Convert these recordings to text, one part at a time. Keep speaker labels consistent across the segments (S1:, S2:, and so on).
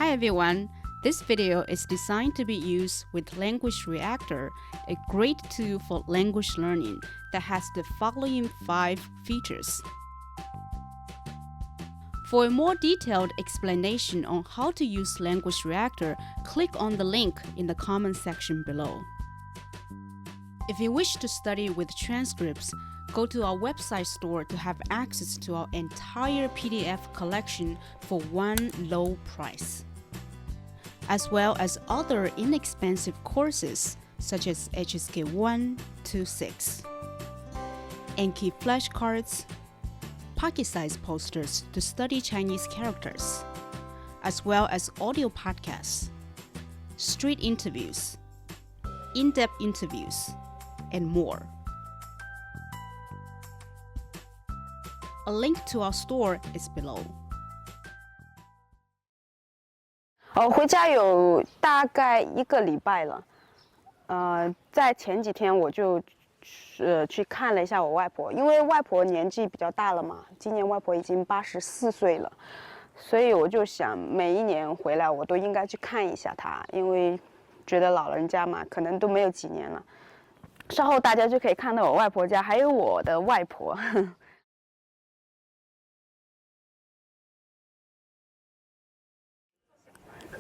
S1: Hi everyone, this video is designed to be used with Language Reactor, a great tool for language learning that has the following 5 features. For a more detailed explanation on how to use Language Reactor, click on the link in the comment section below. If you wish to study with transcripts, go to our website store to have access to our entire PDF collection for one low price, as well as other inexpensive courses such as HSK 1 to 6, Anki flashcards, pocket-sized posters to study Chinese characters, as well as audio podcasts, street interviews, in-depth interviews, and more. A link to our store is below.
S2: 回家有大概1个礼拜了。在前几天我就去看了一下我外婆，因为外婆年纪比较大了嘛，今年外婆已经84岁了，所以我就想每一年回来我都应该去看一下她，因为觉得老人家嘛，可能都没有几年了。稍后大家就可以看到我外婆家，还有我的外婆。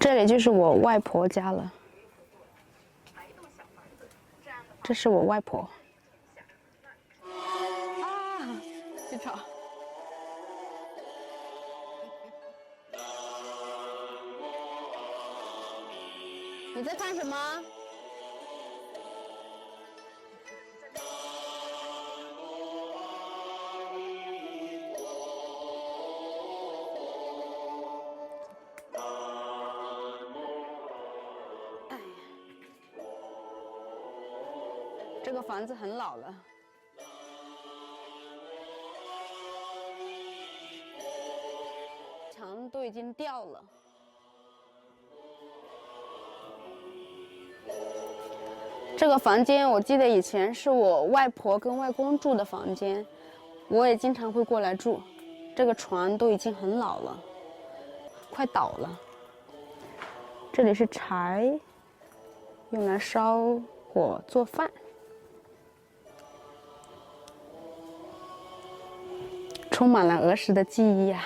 S2: 这里就是我外婆家了，这是我外婆。别吵！你在看什么？这个房子很老了，墙都已经掉了。这个房间我记得以前是我外婆跟外公住的房间，我也经常会过来住。这个床都已经很老了，快倒了。这里是柴，用来烧火做饭。充满了儿时的记忆呀！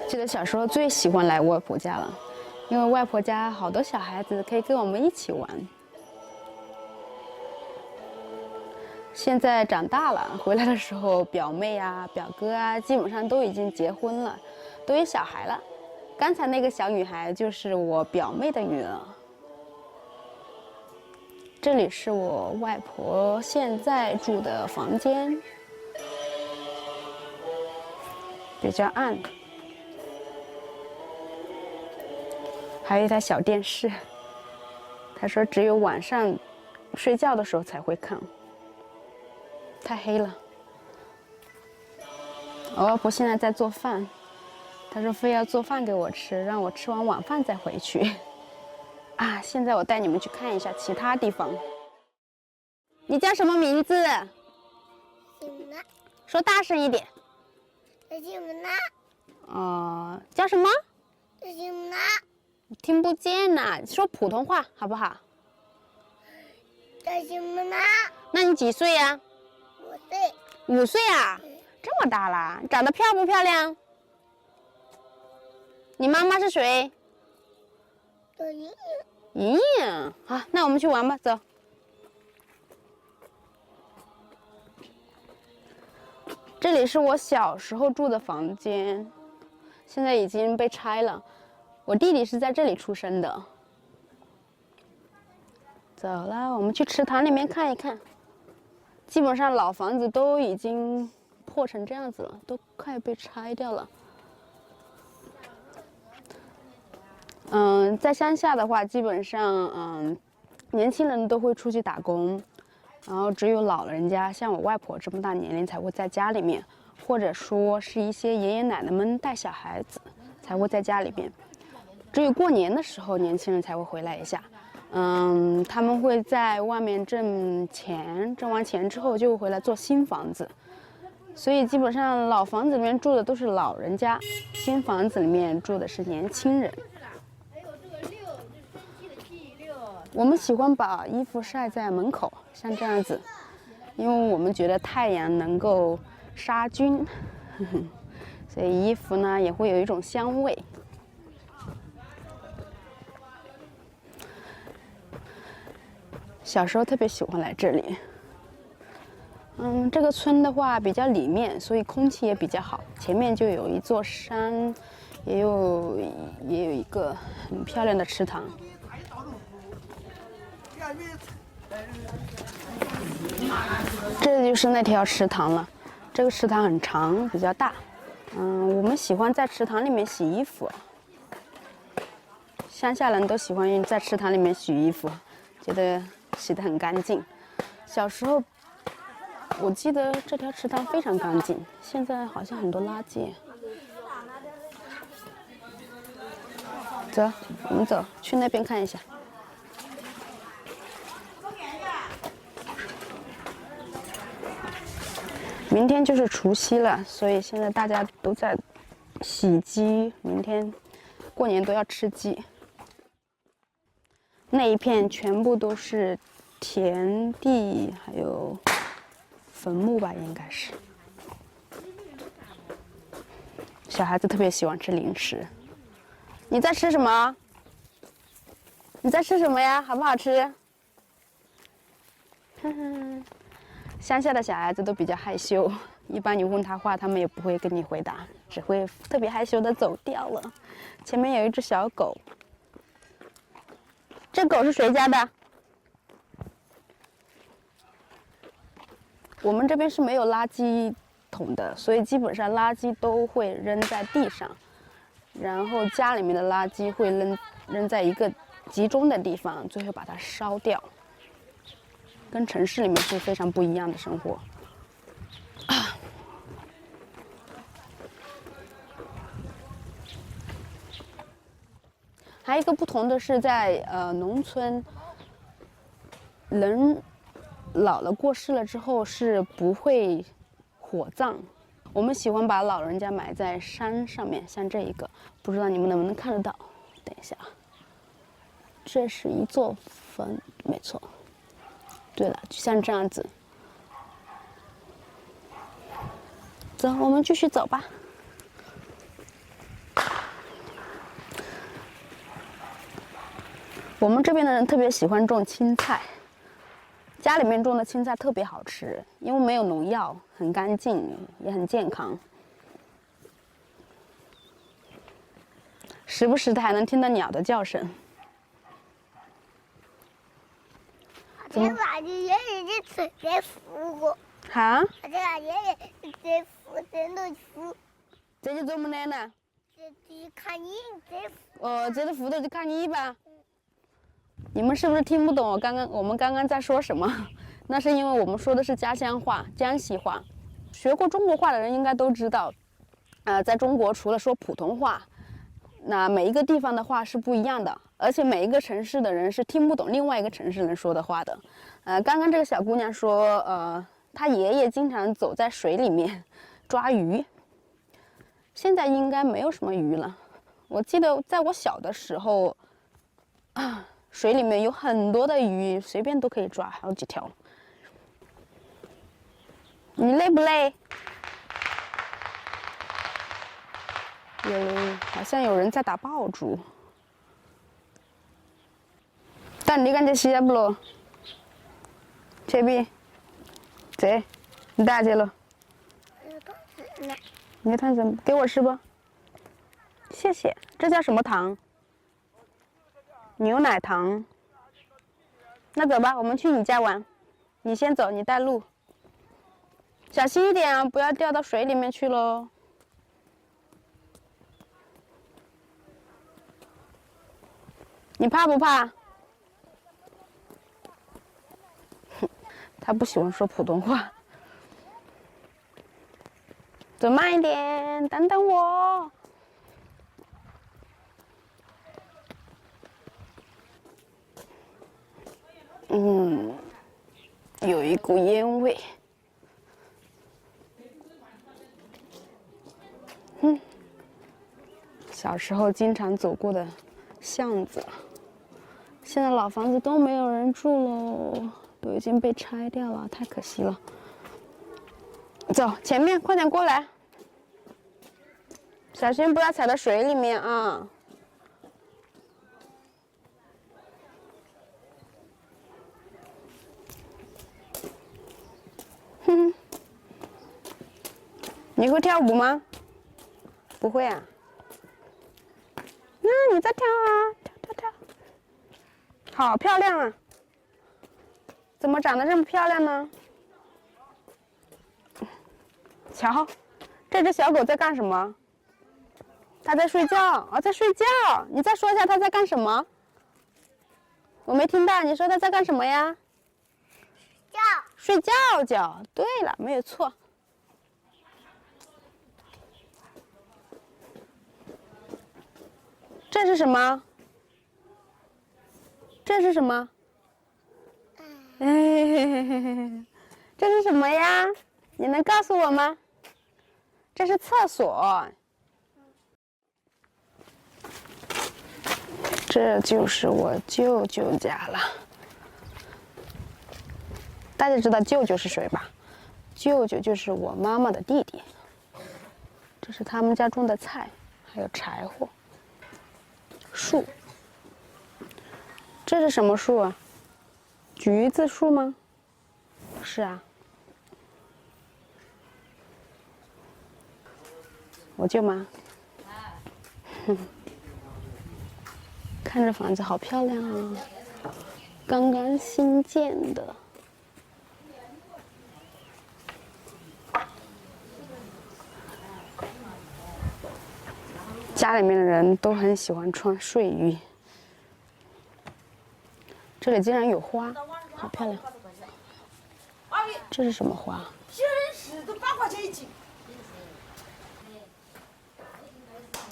S2: 记得小时候最喜欢来外婆家了，因为外婆家好多小孩子可以跟我们一起玩。现在长大了，回来的时候，表妹啊、表哥啊，基本上都已经结婚了，都有小孩了。刚才那个小女孩就是我表妹的女儿。这里是我外婆现在住的房间，比较暗，还有一台小电视。她说只有晚上睡觉的时候才会看。太黑了，我外婆现在在做饭，她说非要做饭给我吃，让我吃完晚饭再回去。现在我带你们去看一下其他地方。你叫什么名字？说大声一点。叫什么？听不见呐，说普通话好不好？那你几岁呀？5岁啊，这么大啦，长得漂不漂亮？你妈妈是谁？莹莹。好，那我们去玩吧，走。这里是我小时候住的房间，现在已经被拆了。我弟弟是在这里出生的。走了，我们去池塘里面看一看。基本上老房子都已经破成这样子了，都快被拆掉了。在乡下的话，基本上年轻人都会出去打工，然后只有老人家，像我外婆这么大年龄才会在家里面，或者说是一些爷爷奶奶们带小孩子，才会在家里边。只有过年的时候，年轻人才会回来一下。他们会在外面挣钱，挣完钱之后就会回来做新房子。所以基本上老房子里面住的都是老人家，新房子里面住的是年轻人。我们喜欢把衣服晒在门口，像这样子，因为我们觉得太阳能够杀菌，所以衣服呢也会有一种香味。小时候特别喜欢来这里。这个村的话比较里面，所以空气也比较好。前面就有一座山，也有一个很漂亮的池塘。这就是那条池塘了。这个池塘很长，比较大。我们喜欢在池塘里面洗衣服。乡下人都喜欢在池塘里面洗衣服，觉得洗得很干净。小时候。我记得这条池塘非常干净，现在好像很多垃圾。走，我们走，去那边看一下。明天就是除夕了，所以现在大家都在洗鸡，明天过年都要吃鸡。那一片全部都是田地，还有。坟墓吧，应该是。小孩子特别喜欢吃零食。你在吃什么？你在吃什么呀？好不好吃？乡下的小孩子都比较害羞，一般你问他话，他们也不会跟你回答，只会特别害羞的走掉了。前面有一只小狗，这狗是谁家的？我们这边是没有垃圾桶的，所以基本上垃圾都会扔在地上，然后家里面的垃圾会扔在一个集中的地方，最后把它烧掉。跟城市里面是非常不一样的生活。还有一个不同的是在农村，人。老了过世了之后是不会火葬，我们喜欢把老人家埋在山上面，像这一个，不知道你们能不能看得到？等一下，这是一座坟，没错。对了，就像这样子。走，我们继续走吧。我们这边的人特别喜欢种青菜。家里面种的青菜特别好吃，因为没有农药，很干净，也很健康。时不时的还能听到鸟的叫声。
S3: 这把你爷爷的嘴在扶我。
S2: 哈？
S3: 这把爷爷在扶，在那扶。
S2: 这就做么来呢？
S3: 这看你在扶。
S2: 哦，这里扶着就看你吧。你们是不是听不懂我们刚刚在说什么？那是因为我们说的是家乡话、江西话。学过中国话的人应该都知道，在中国除了说普通话，那每一个地方的话是不一样的，而且每一个城市的人是听不懂另外一个城市人说的话的。刚刚这个小姑娘说，她爷爷经常走在水里面抓鱼，现在应该没有什么鱼了。我记得在我小的时候，水里面有很多的鱼，随便都可以抓好几条。你累不累？好像有人在打爆竹。但你感觉洗不咯？切比，这，你带去了。你看怎么给我吃不？谢谢。这叫什么糖？牛奶糖。那走吧，我们去你家玩。你先走，你带路。小心一点啊，不要掉到水里面去喽。你怕不怕？他不喜欢说普通话。走慢一点，等等我。股烟味。小时候经常走过的巷子，现在老房子都没有人住喽，都已经被拆掉了，太可惜了。走，前面快点过来，小心不要踩到水里面啊！哼，你会跳舞吗？不会啊。那你再跳啊，跳，好漂亮啊！怎么长得这么漂亮呢？瞧，这只小狗在干什么？它在睡觉啊，在睡觉。你再说一下它在干什么？我没听到，你说它在干什么呀？睡觉觉。对了，没有错。这是什么？这是什么？这是什么呀？你能告诉我吗？这是厕所。这就是我舅舅家了。大家知道舅舅是谁吧？舅舅就是我妈妈的弟弟。这是他们家种的菜，还有柴火。树，这是什么树啊？橘子树吗？是啊。我舅妈。看这房子好漂亮啊，刚刚新建的。家里面的人都很喜欢穿睡衣。这里竟然有花，好漂亮。这是什么花？
S4: 现在是都8块钱一斤。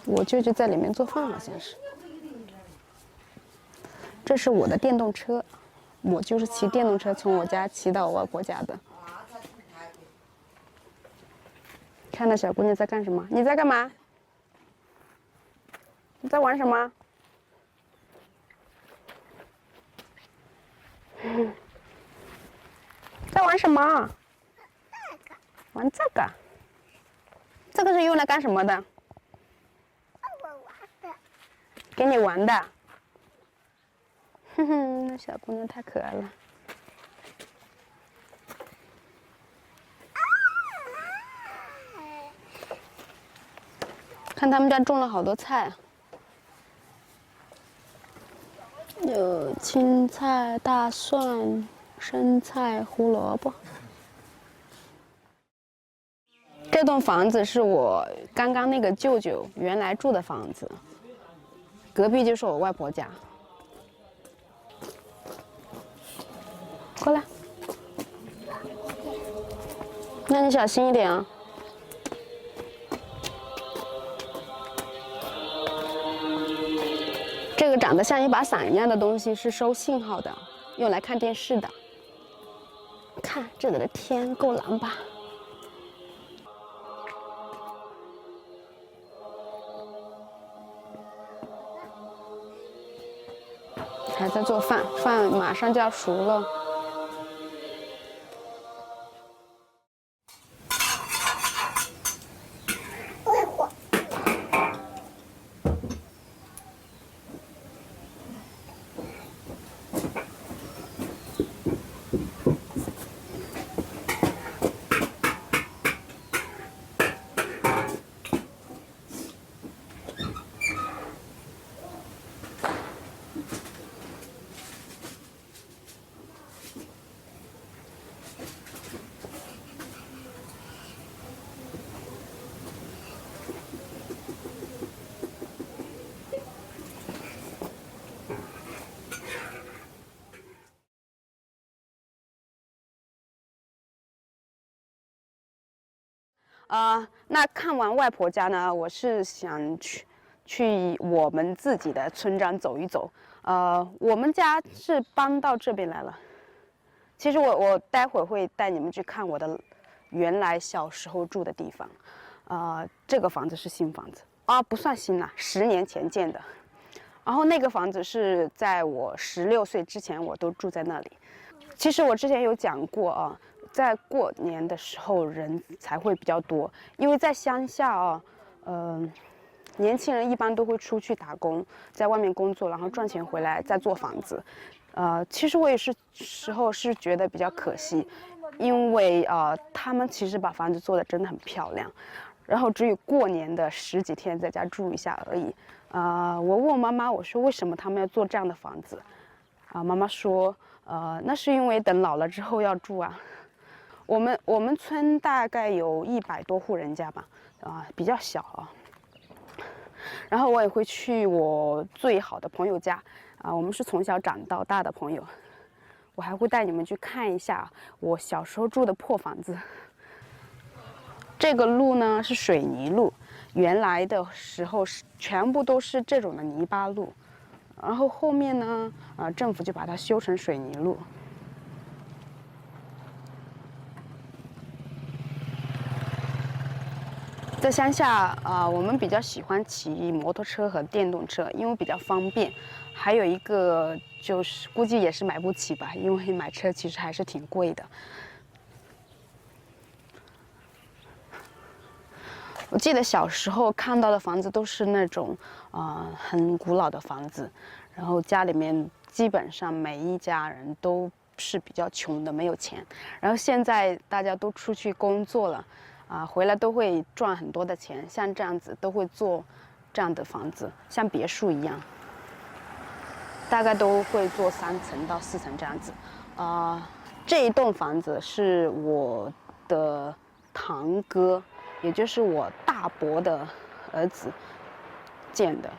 S2: 我舅舅在里面做饭，好像是。这是我的电动车，我就是骑电动车从我家骑到我外婆家的。看到小姑娘在干什么？你在干嘛？你在玩什么？在玩什么？玩这个。这个是用来干什么的？给你玩的。哼哼，那小姑娘太可爱了。看他们家种了好多菜，有青菜、大蒜、生菜、胡萝卜。这栋房子是我刚刚那个舅舅原来住的房子，隔壁就是我外婆家。过来，那你小心一点啊。这个长得像一把伞一样的东西是收信号的，用来看电视的。看这里的天够蓝吧？还在做饭，饭马上就要熟了。那看完外婆家呢，我是想去我们自己的村庄走一走。我们家是搬到这边来了，其实我待会儿会带你们去看我的原来小时候住的地方。这个房子是新房子啊，不算新了，10年前建的。然后那个房子是在我16岁之前，我都住在那里。其实我之前有讲过啊，在过年的时候人才会比较多，因为在乡下啊，年轻人一般都会出去打工，在外面工作，然后赚钱回来再做房子。其实我也是时候是觉得比较可惜，因为他们其实把房子做的真的很漂亮，然后只有过年的10几天在家住一下而已。我问我妈妈，我说为什么他们要做这样的房子？妈妈说，那是因为等老了之后要住啊。我们村大概有100多户人家吧，比较小啊。然后我也会去我最好的朋友家，我们是从小长到大的朋友。我还会带你们去看一下我小时候住的破房子。这个路呢是水泥路，原来的时候全部都是这种的泥巴路，然后后面呢，政府就把它修成水泥路。在乡下我们比较喜欢骑摩托车和电动车，因为比较方便。还有一个就是估计也是买不起吧，因为买车其实还是挺贵的。我记得小时候看到的房子都是那种很古老的房子，然后家里面基本上每一家人都是比较穷的，没有钱。然后现在大家都出去工作了。回来都会赚很多的钱，像这样子都会做这样的房子，像别墅一样，大概都会做3层到4层这样子。这一栋房子是我的堂哥，也就是我大伯的儿子建的。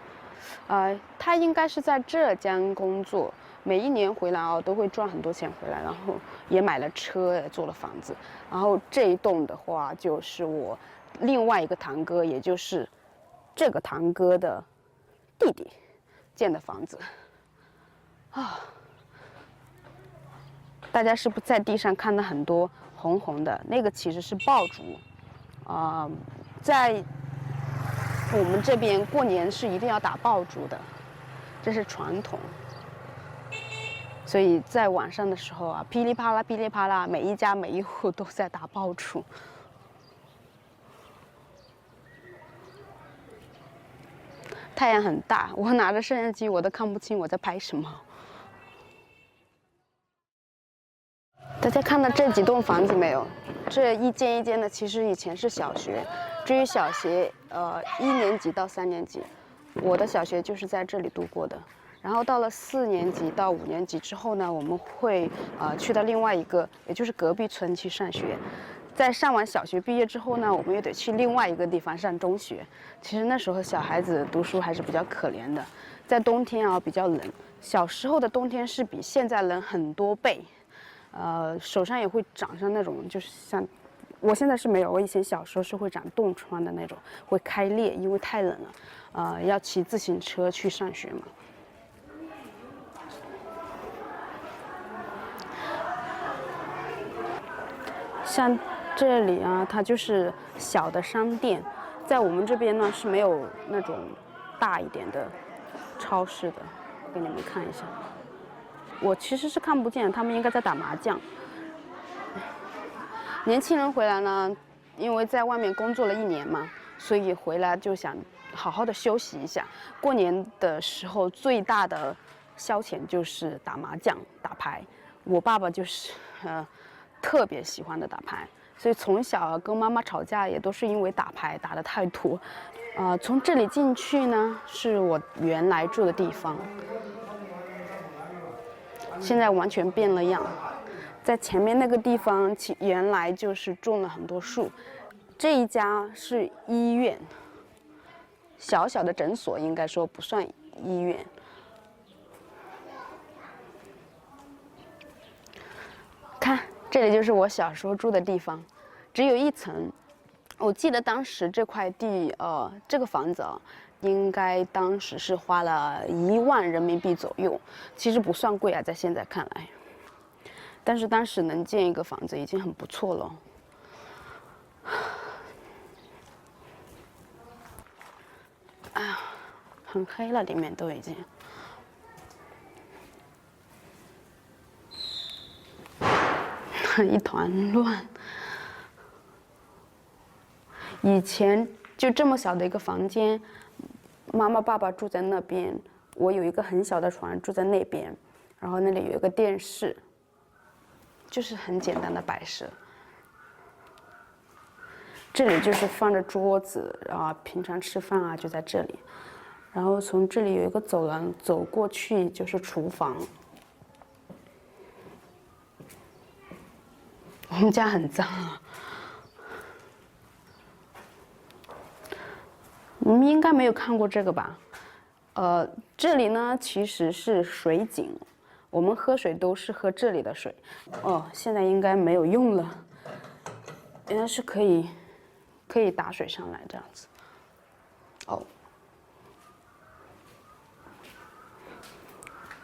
S2: 他应该是在浙江工作，每一年回来都会赚很多钱回来，然后也买了车，也做了房子。然后这一栋的话，就是我另外一个堂哥，也就是这个堂哥的弟弟建的房子。大家是不是在地上看到很多红红的？那个其实是爆竹。在我们这边过年是一定要打爆竹的，这是传统。所以在晚上的时候噼里啪啦噼里啪啦，每一家每一户都在打爆竹。太阳很大，我拿着摄像机我都看不清我在拍什么。大家看到这几栋房子没有？这一间一间的，其实以前是小学。至于小学，1年级到3年级，我的小学就是在这里度过的。然后到了4年级到5年级之后呢，我们会去到另外一个，也就是隔壁村去上学。在上完小学毕业之后呢，我们又得去另外一个地方上中学。其实那时候小孩子读书还是比较可怜的，在冬天比较冷。小时候的冬天是比现在冷很多倍，手上也会长上那种，就是像我现在是没有，我以前小时候是会长冻疮的那种，会开裂，因为太冷了。要骑自行车去上学嘛。像这里它就是小的商店，在我们这边呢是没有那种大一点的超市的，给你们看一下。我其实是看不见，他们应该在打麻将。年轻人回来呢，因为在外面工作了1年嘛，所以回来就想好好的休息一下。过年的时候最大的消遣就是打麻将、打牌。我爸爸就是特别喜欢的打牌，所以从小跟妈妈吵架也都是因为打牌打得太多。从这里进去呢，是我原来住的地方，现在完全变了样。在前面那个地方，原来就是种了很多树。这一家是医院，小小的诊所，应该说不算医院。看，这里就是我小时候住的地方，只有1层。我记得当时这块地，这个房子应该当时是花了1万人民币左右，其实不算贵在现在看来。但是当时能建一个房子已经很不错了。哎呀，很黑了，里面都已经。一团乱。以前就这么小的一个房间，妈妈爸爸住在那边，我有一个很小的床住在那边，然后那里有一个电视，就是很简单的摆设。这里就是放着桌子，然后平常吃饭啊就在这里，然后从这里有一个走廊，走过去就是厨房。我们家很脏啊，你们应该没有看过这个吧？这里呢其实是水井，我们喝水都是喝这里的水。哦，现在应该没有用了，原来是可以打水上来这样子。哦，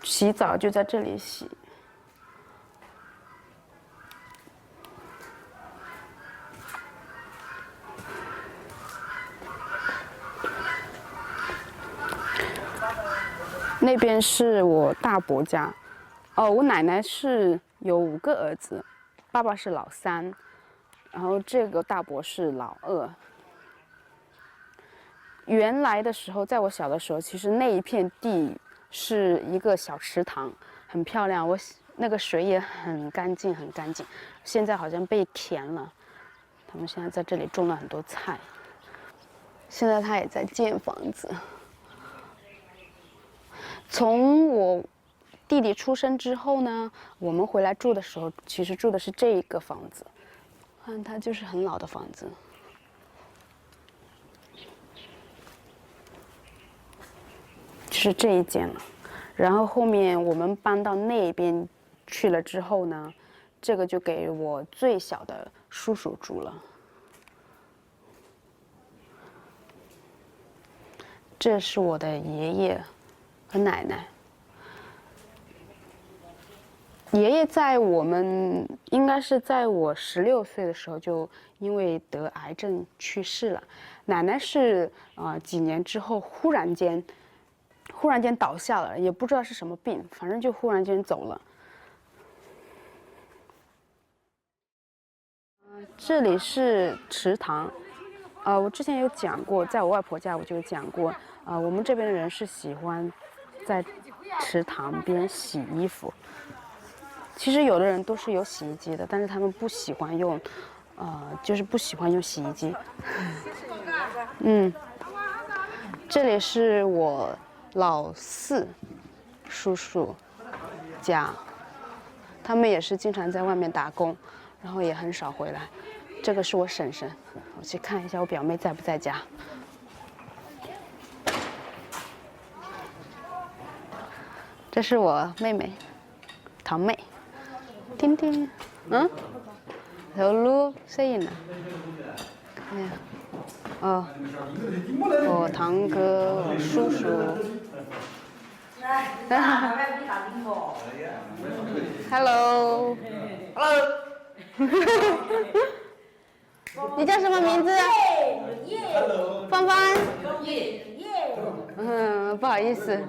S2: 洗澡就在这里洗。那边是我大伯家，哦，我奶奶是有5个儿子，爸爸是老3，然后这个大伯是老2。原来的时候，在我小的时候，其实那一片地是一个小池塘，很漂亮，那个水也很干净，很干净。现在好像被填了，他们现在在这里种了很多菜。现在他也在建房子。从我弟弟出生之后呢，我们回来住的时候，其实住的是这个房子，看它就是很老的房子。就是这一间了，然后后面我们搬到那边去了之后呢，这个就给我最小的叔叔住了。这是我的爷爷和奶奶。爷爷在我们应该是在我16岁的时候就因为得癌症去世了，奶奶是几年之后忽然间倒下了，也不知道是什么病，反正就忽然间走了。这里是池塘，我之前有讲过，在我外婆家我就讲过，我们这边的人是喜欢在池塘边洗衣服。其实有的人都是有洗衣机的，但是他们不喜欢用，就是不喜欢用洗衣机。这里是我老4叔叔家，他们也是经常在外面打工，然后也很少回来。这个是我婶婶，我去看一下我表妹在不在家。这是我妹妹，堂妹。听听，有录声音呢。看呀，我堂哥，我叔叔。Hello。你叫什么名字？芳芳。不好意思。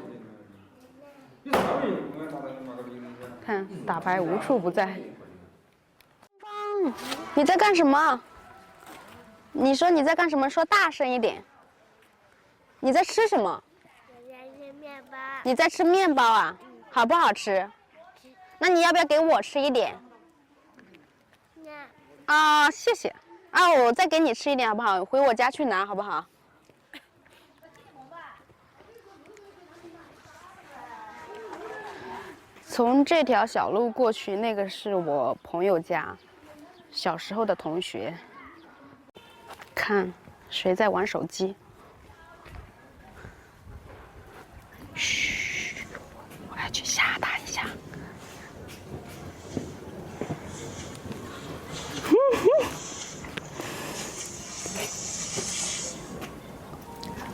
S2: 看，打牌无处不在。你在干什么？你说你在干什么？说大声一点。你在吃什么？
S3: 我在吃面包。
S2: 你在吃面包啊？好不好吃？那你要不要给我吃一点？谢谢。我再给你吃一点好不好？回我家去拿好不好？从这条小路过去，那个是我朋友家，小时候的同学。看，谁在玩手机？嘘，我要去吓他一下。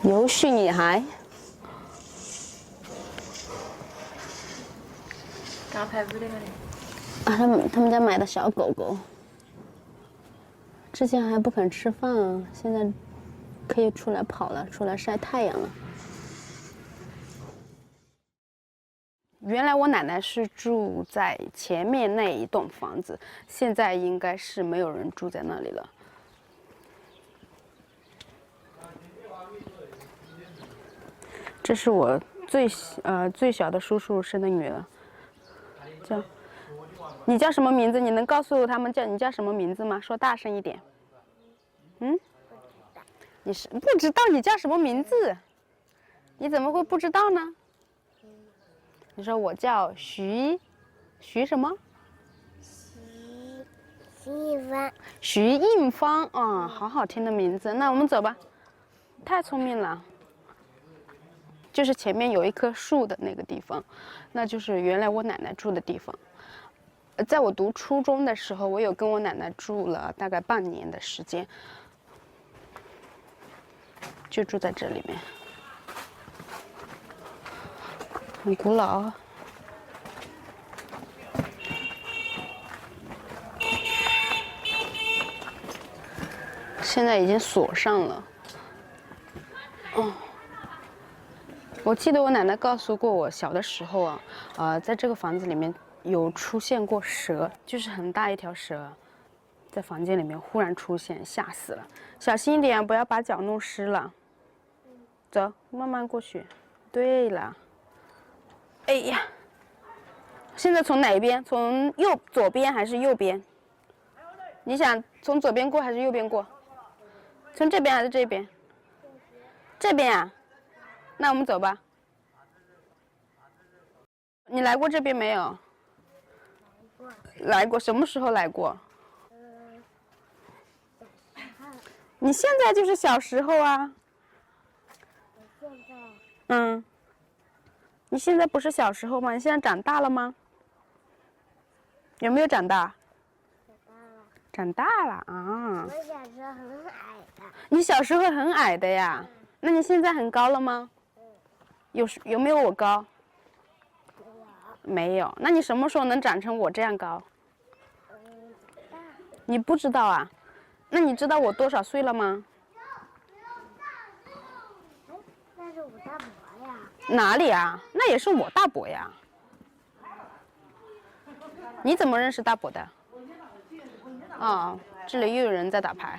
S2: 游戏女孩。
S5: 刚拍不对了。
S2: 啊，他们家买的小狗狗，之前还不肯吃饭啊，现在可以出来跑了，出来晒太阳了。原来我奶奶是住在前面那一栋房子，现在应该是没有人住在那里了。这是我最小的叔叔生的女儿，你叫什么名字？你能告诉他们你叫什么名字吗？说大声一点。嗯？你是不知道你叫什么名字？你怎么会不知道呢？你说我叫徐什么？
S3: 徐一帆。
S2: 徐应芳啊，好好听的名字。那我们走吧。太聪明了。就是前面有一棵树的那个地方，那就是原来我奶奶住的地方。在我读初中的时候，我有跟我奶奶住了大概半年的时间，就住在这里面，很古老啊。现在已经锁上了。哦。我记得我奶奶告诉过我，小的时候啊，在这个房子里面有出现过蛇，就是很大一条蛇，在房间里面忽然出现，吓死了。小心一点，不要把脚弄湿了。走，慢慢过去。对了，哎呀，现在从哪一边？从左边还是右边？你想从左边过还是右边过？从这边还是这边？这边啊。那我们走吧。你来过这边没有？来过，什么时候来过？你现在就是小时候啊。
S3: 现在。
S2: 嗯。你现在不是小时候吗？你现在长大了吗？有没有长大？长大了啊。
S3: 我小时候很矮的。
S2: 你小时候很矮的呀？那你现在很高了吗？有没有我高？没有。那你什么时候能长成我这样高？你不知道啊？那你知道我多少岁了吗？
S3: 那是我大伯呀。
S2: 哪里啊？那也是我大伯呀。你怎么认识大伯的？哦，这里又有人在打牌。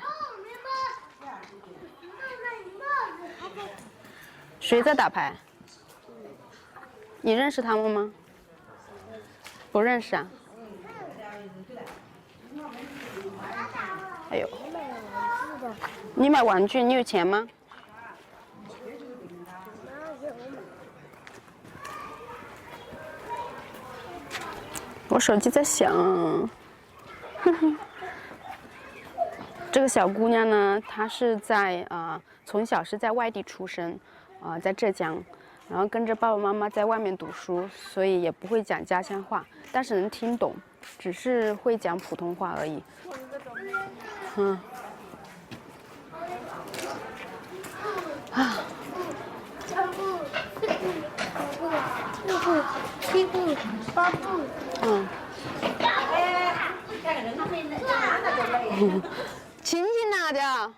S2: 谁在打牌？你认识他们吗？不认识啊。哎呦，你买玩具，你有钱吗？我手机在响。这个小姑娘呢，她是从小是在外地出生，在浙江，然后跟着爸爸妈妈在外面读书，所以也不会讲家乡话，但是能听懂，只是会讲普通话而已。嗯。啊。
S3: 七步八步。
S2: 嗯。亲亲哪的？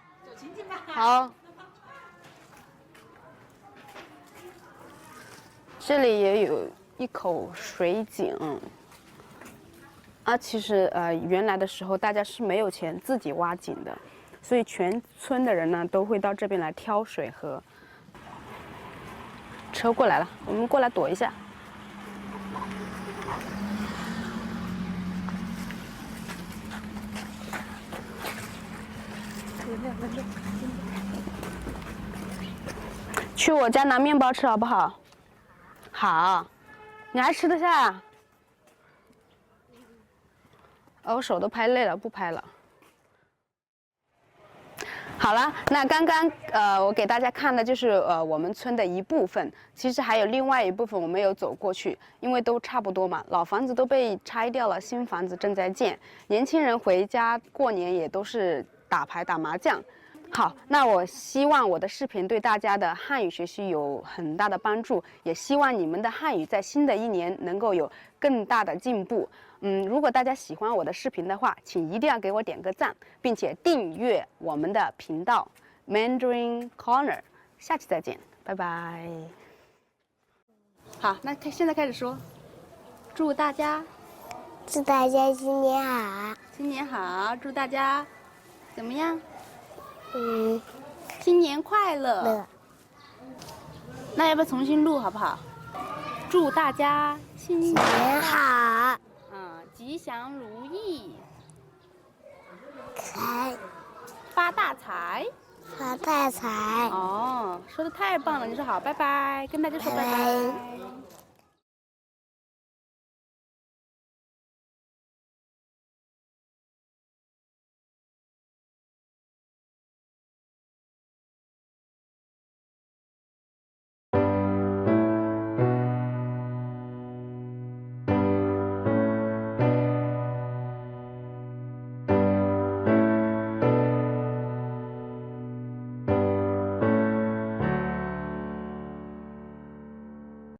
S2: 好。这里也有一口水井。其实原来的时候大家是没有钱自己挖井的，所以全村的人呢都会到这边来挑水喝。车过来了，我们过来躲一下。去我家拿面包吃好不好？好，你还吃得下？我手都拍累了，不拍了。好了，那刚刚我给大家看的就是我们村的一部分，其实还有另外一部分我没有走过去，因为都差不多嘛，老房子都被拆掉了，新房子正在建，年轻人回家过年也都是打牌打麻将。好，那我希望我的视频对大家的汉语学习有很大的帮助，也希望你们的汉语在新的一年能够有更大的进步。如果大家喜欢我的视频的话，请一定要给我点个赞，并且订阅我们的频道 Mandarin Corner。下期再见，拜拜。好，那现在开始说，祝大家
S3: 祝大家新年好。
S1: 新年好，祝大家怎么样？
S3: 新
S1: 年快乐。那要不要重新录好不好？祝大家新年
S3: 好。
S1: 吉祥如意。
S3: 发
S1: 大财。
S3: 发大财。
S1: 哦，说的太棒了！你说好，拜拜，跟大家说拜拜。